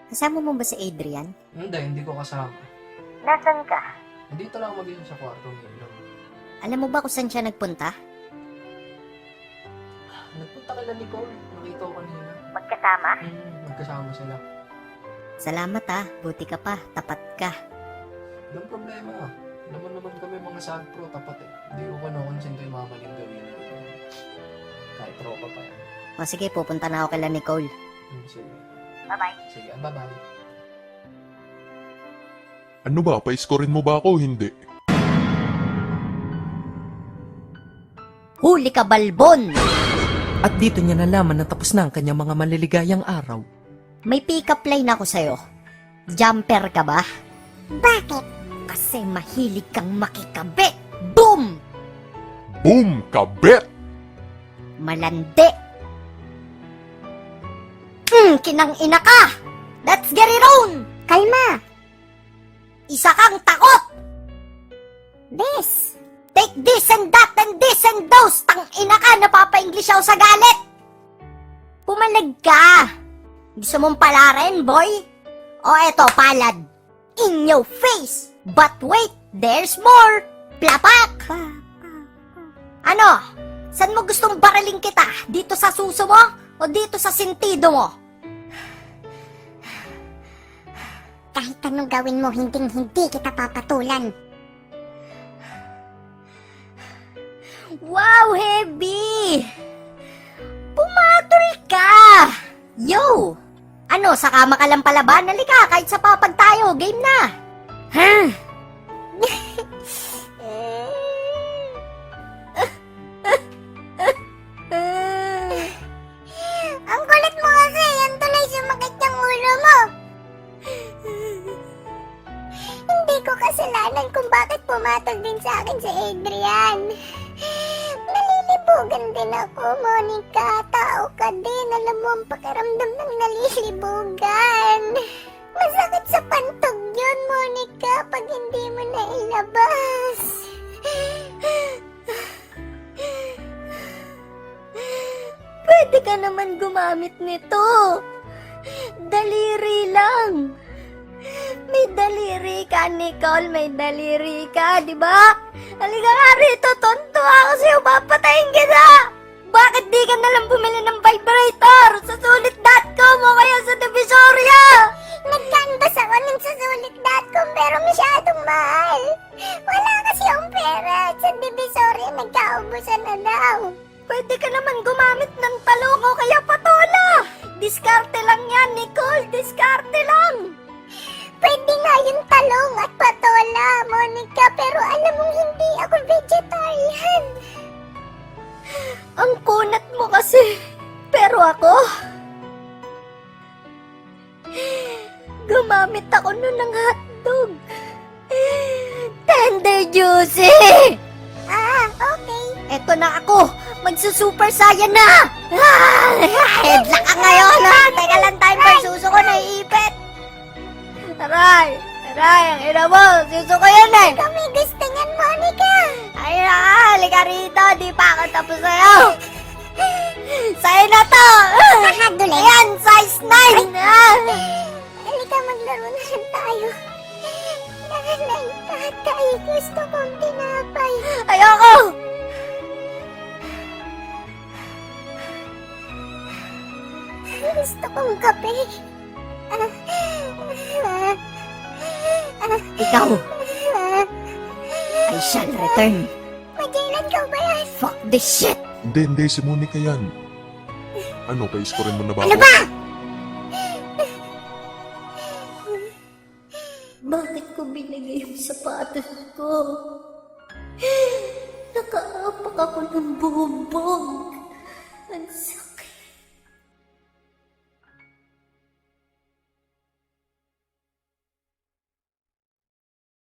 Kasama mo ba si Adrian? Hindi ko kasama. Nasaan ka? Dito lang mag-isa sa kwarto niya. Alam mo ba kung saan siya nagpunta? Nagpunta kila Nicole. Nakita ko kanina. Magkasama? Magkasama sila. Salamat buti ka pa, tapat ka. Walang problema. Naman kami mga sad pro, tapat eh. Hindi ko kinukonsento yung mamaling gawin. Kahit tropa pa yan. O sige, pupunta na ako kila Nicole. Sige. Bye-bye. Sige, bye-bye. Ano ba? Pa-scorein mo ba ako? Hindi. Huli ka, balbon! At dito niya nalaman na tapos na ang kanyang mga maliligayang araw. May pick-up line ako sa'yo. Jumper ka ba? Bakit? Kasi mahilig kang makikabit. Boom! Boom! Kabet! Malandi. Kinang ina ka! Let's get it on! Kalma! Isa kang takot! This! Take this and that and this and those! Tang ina ka! Napapa-English ako sa galit! Pumalag ka! Gusto mong palarin, boy? O eto, palad. In your face! But wait, there's more! Plapak! Ano? Saan mo gustong baraling kita? Dito sa suso mo? O dito sa sentido mo? Kahit anong gawin mo, hinding-hindi kita papatulan. Wow, Heavy! Pumatol ka! Yo! Ano, sa kama ka lang palaban? Halika, kahit sa papag tayo, game na! Ha? Ang kulit mo kasi, yan tuloy sumakit yung ulo mo. Hindi ko kasalanan kung bakit pumatol din sa akin si Adrian. Nalilibugan din ako, Monica. Tao ka din. Alam mo ang pakiramdam ng nalilibugan. Masakit sa pantog yun, Monica, pag hindi mo na ilabas. Pwede ka naman gumamit nito. Daliri lang. May daliri ka, Nicole. May daliri ka, di ba? Halika nga rito, tonto ako sa'yo. Papatayin kita. Bakit di ka nalang bumili ng vibrator sa sulit.com o kaya sa Divisoria? Nag-canvas ako nun sa sulit.com pero masyadong mahal. Wala kasi akong pera at sa Divisoria nagkaubusan na daw. Pwede ka naman gumamit ng talong o kaya patola. Diskarte lang yan, Nicole. Diskarte lang. Pwede nga yung talong at patola, Monica, pero alam mong hindi ako vegetarian. Ang kunat mo kasi. Pero ako, gumamit ako nun ng hotdog. Tender juicy. Okay. Eto na ako. Magsusuper saiyan na. Headlock ka ngayon, ha? Teka lang, timer. Suso ko naiipit. Aray, ang ina mo. Suso ko yan, eh. Kami gusto niyan, Monica. Ay na ka, halika rito. Di pa ako tapos sa'yo. Sa'yo na to. Dulay. Ayan, size 9. Halika, maglaro na lang tayo. Nanay, tatay, gusto kong tinapay. Ayoko. Gusto kong kape. Ikaw, I shall return. Magellan ka ba yan? Fuck this shit. Hindi, si Monica yan. Ano, pa-scorein mo na ba ako? Ano ba? Bakit ko binigay yung sapatos ko? Nakaapak ako ng bumbong. Ang sakit.